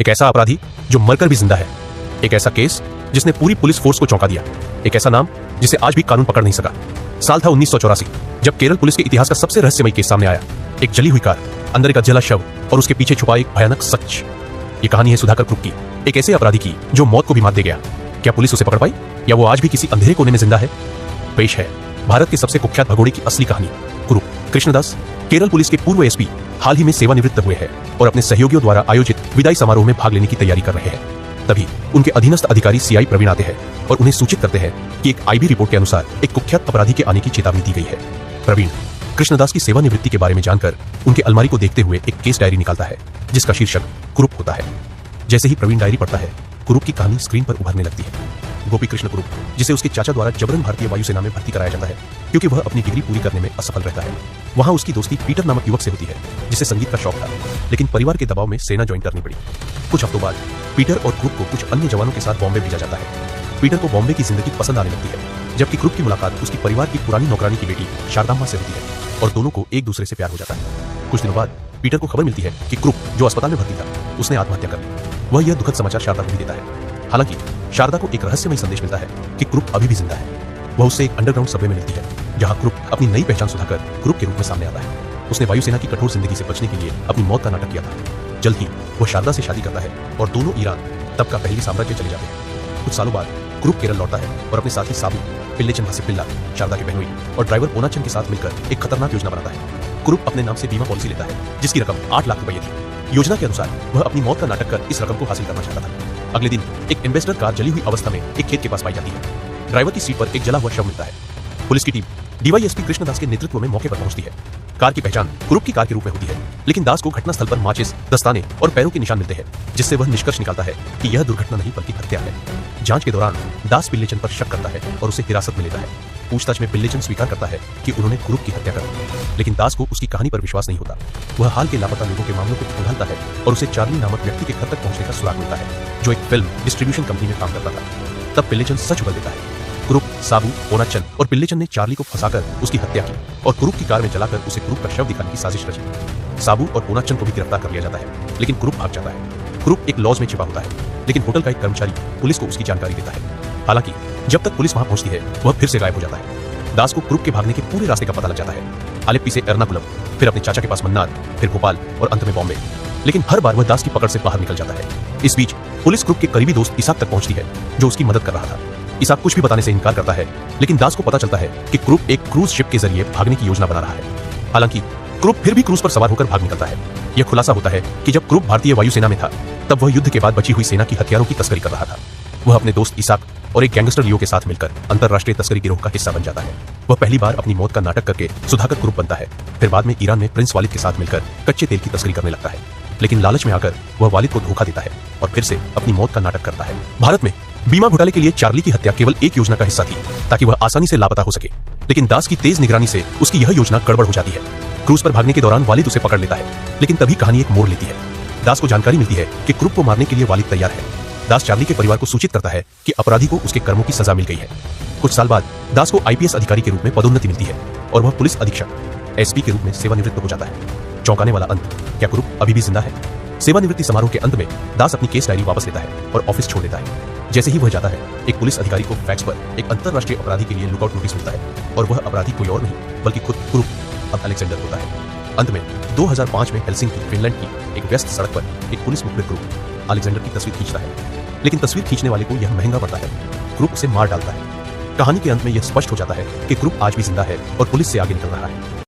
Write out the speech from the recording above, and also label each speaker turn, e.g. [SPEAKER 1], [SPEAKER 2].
[SPEAKER 1] एक ऐसा अपराधी जो मरकर भी जिंदा है, एक ऐसा केस जिसने पूरी पुलिस फोर्स को चौंका दिया, एक ऐसा नाम जिसे आज भी कानून पकड़ नहीं सका। साल था 1984, जब केरल पुलिस के इतिहास का सबसे रहस्यमयी केस सामने आया। एक जली हुई कार, अंदर एक जला शव और उसके पीछे छुपा एक भयानक सच। ये कहानी है सुधाकर क्रुप की, एक ऐसे अपराधी की जो मौत को भी मात दे गया। क्या पुलिस उसे पकड़ पाई या वो आज भी किसी अंधेरे कोने में जिंदा है? पेश है भारत के सबसे कुख्यात भगोड़े की असली कहानी। क्रुप कृष्णदास केरल पुलिस के पूर्व एसपी हाल ही में सेवानिवृत्त हुए हैं और अपने सहयोगियों द्वारा आयोजित विदाई समारोह में भाग लेने की तैयारी कर रहे हैं। तभी उनके अधीनस्थ अधिकारी सीआई प्रवीण आते हैं और उन्हें सूचित करते हैं कि एक आईबी रिपोर्ट के अनुसार एक कुख्यात अपराधी के आने की चेतावनी दी गई है। प्रवीण कृष्णदास की सेवानिवृत्ति के बारे में जानकर उनके अलमारी को देखते हुए एक केस डायरी निकालता है जिसका शीर्षक कुरूप होता है। जैसे ही प्रवीण डायरी पढ़ता है, कुरूप की कहानी स्क्रीन पर उभरने लगती है। गोपी कृष्ण कुरूप, जिसे उसके चाचा द्वारा जबरन भारतीय वायुसेना में भर्ती कराया जाता है क्योंकि वह अपनी डिग्री पूरी करने में असफल रहता है। वहां उसकी दोस्ती पीटर नामक युवक से होती है जिसे संगीत का शौक था, लेकिन परिवार के दबाव में सेना ज्वाइन करनी पड़ी। कुछ हफ्तों बाद पीटर और क्रुप को कुछ अन्य जवानों के साथ बॉम्बे भेजा जाता है। पीटर को बॉम्बे की जिंदगी पसंद आने लगती है, जबकि क्रुप की मुलाकात उसकी परिवार की पुरानी नौकरानी की बेटी शारदाम्मा से होती है और दोनों को एक दूसरे से प्यार हो जाता है। कुछ दिनों बाद पीटर को खबर मिलती है कि क्रुप, जो अस्पताल में भर्ती था, उसने आत्महत्या कर ली। वह यह दुखद समाचार शारदा को भी देता है। हालांकि शारदा को एक रहस्यमय संदेश मिलता है कि क्रुप अभी भी जिंदा है। वह उससे एक अंडरग्राउंड सबवे में मिलती है जहां क्रुप अपनी नई पहचान सुधाकर क्रुप के रूप में सामने आता है। उसने वायुसेना की कठोर जिंदगी से बचने के लिए अपनी मौत का नाटक किया था। जल्द ही वह शारदा से शादी करता है और दोनों ईरान, तब का पहली साम्राज्य, चले जाते हैं। कुछ सालों बाद क्रुप केरल लौटता है और अपने साथी साबू, पिल्लेचन भासे पिल्ला, शारदा के बहनोई और ड्राइवर पोनाचन के साथ मिलकर एक खतरनाक योजना बनाता है। क्रुप अपने नाम से बीमा पॉलिसी लेता है जिसकी रकम 8 लाख रुपए थी। योजना के अनुसार वह अपनी मौत का नाटक कर इस रकम को हासिल करना चाहता था। अगले दिन एक एम्बेसडर कार जली हुई अवस्था में एक खेत के पास पाई जाती है। ड्राइवर की सीट पर एक जला हुआ शव मिलता है। पुलिस की टीम डीवाईएसपी कृष्णदास के नेतृत्व में मौके पर पहुंचती है। कार की पहचान क्रुप की कार के रूप में होती है, लेकिन दास को घटनास्थल पर माचिस, दस्ताने और पैरों के निशान मिलते हैं, जिससे वह निष्कर्ष निकालता है कि यह दुर्घटना नहीं बल्कि हत्या है। जांच के दौरान दास पिल्लेचन पर शक करता है और उसे हिरासत में लेता है। पूछताछ में पिल्लेचन स्वीकार करता है कि उन्होंने क्रुप की हत्या कर दी, लेकिन दास को उसकी कहानी पर विश्वास नहीं होता। वह हाल के लापता लोगों के मामलों को उलझाता है और उसे चार्ली नामक व्यक्ति के घर तक पहुंचने का सुराग मिलता है, जो एक फिल्म डिस्ट्रीब्यूशन कंपनी में काम करता था। तब पिल्लेचन सच उगल देता है। क्रुप, साबू, पोनाचन और पिल्लेचन ने चार्ली को फंसाकर उसकी हत्या की और क्रुप की कार में जलाकर उसे क्रुप का शव दिखाने की साजिश रची। साबू और पोनाचन को भी गिरफ्तार कर लिया जाता है, लेकिन क्रुप भाग जाता है। क्रुप एक लॉज में छिपा होता है, लेकिन होटल का एक कर्मचारी पुलिस को उसकी जानकारी देता है। हालांकि जब तक पुलिस वहां पहुंचती है, वह फिर से गायब हो जाता है। दास को क्रुप के भागने के पूरे रास्ते का पता लग जाता है। आलेप्पी से एर्नाकुलम, फिर अपने चाचा के पास मन्नार, फिर भोपाल और अंत में बॉम्बे। लेकिन हर बार वह दास की पकड़ से बाहर निकल जाता है। इस बीच पुलिस क्रुप के करीबी दोस्त इसाक तक पहुंचती है, जो उसकी मदद कर रहा था। इसाक कुछ भी बताने से इनकार करता है, लेकिन दास को पता चलता है कि क्रुप एक क्रूज शिप के जरिए भागने की योजना बना रहा है। हालांकि क्रुप फिर भी क्रूज पर सवार होकर भाग निकलता है। यह खुलासा होता है कि जब क्रुप भारतीय वायुसेना में था, तब वह युद्ध के बाद बची हुई सेना की हथियारों की तस्करी कर रहा था। वह अपने दोस्त इसाक और एक गैंगस्टर लियो के साथ मिलकर अंतरराष्ट्रीय तस्करी गिरोह का हिस्सा बन जाता है। वह पहली बार अपनी मौत का नाटक करके सुधाकर क्रुप बनता है। फिर बाद में ईरान में प्रिंस वालिद के साथ मिलकर कच्चे तेल की तस्करी करने लगता है, लेकिन लालच में आकर वह वालिद को धोखा देता है और फिर से अपनी मौत का नाटक करता है। भारत में बीमा घोटाले के लिए चार्ली की हत्या केवल एक योजना का हिस्सा थी, ताकि वह आसानी से लापता हो सके, लेकिन दास की तेज निगरानी से उसकी यह योजना गड़बड़ हो जाती है। क्रूज पर भागने के दौरान वालिद उसे पकड़ लेता है, लेकिन तभी कहानी एक मोड़ लेती है। दास को जानकारी मिलती है कि क्रुप को मारने के लिए वालिद तैयार है। दास चार्ली के परिवार को सूचित करता है कि अपराधी को उसके कर्मों की सजा मिल गई है। कुछ साल बाद दास को आईपीएस अधिकारी के रूप में पदोन्नति मिलती है और वह पुलिस अधीक्षक एसपी के रूप में सेवानिवृत्त हो जाता है। चौंकाने वाला अंत, क्या क्रुप अभी भी जिंदा है? सेवानिवृत्ति समारोह के अंत में दास अपनी केस डायरी वापस लेता है और ऑफिस छोड़ देता है। जैसे ही वह जाता है, एक पुलिस अधिकारी को फैक्स पर एक अंतरराष्ट्रीय अपराधी के लिए लुकआउट नोटिस मिलता है और वह अपराधी कोई और नहीं बल्कि खुद क्रुप अब अलेक्जेंडर होता है। अंत में 2005 में हेलसिंकी, फिनलैंड की एक व्यस्त सड़क पर एक पुलिस मुखबिर क्रुप अलेक्जेंडर की तस्वीर खींचता है, लेकिन तस्वीर खींचने वाले को यह महंगा पड़ता है। क्रुप उसे मार डालता है। कहानी के अंत में यह स्पष्ट हो जाता है कि क्रुप आज भी जिंदा है और पुलिस से आगे निकल रहा है।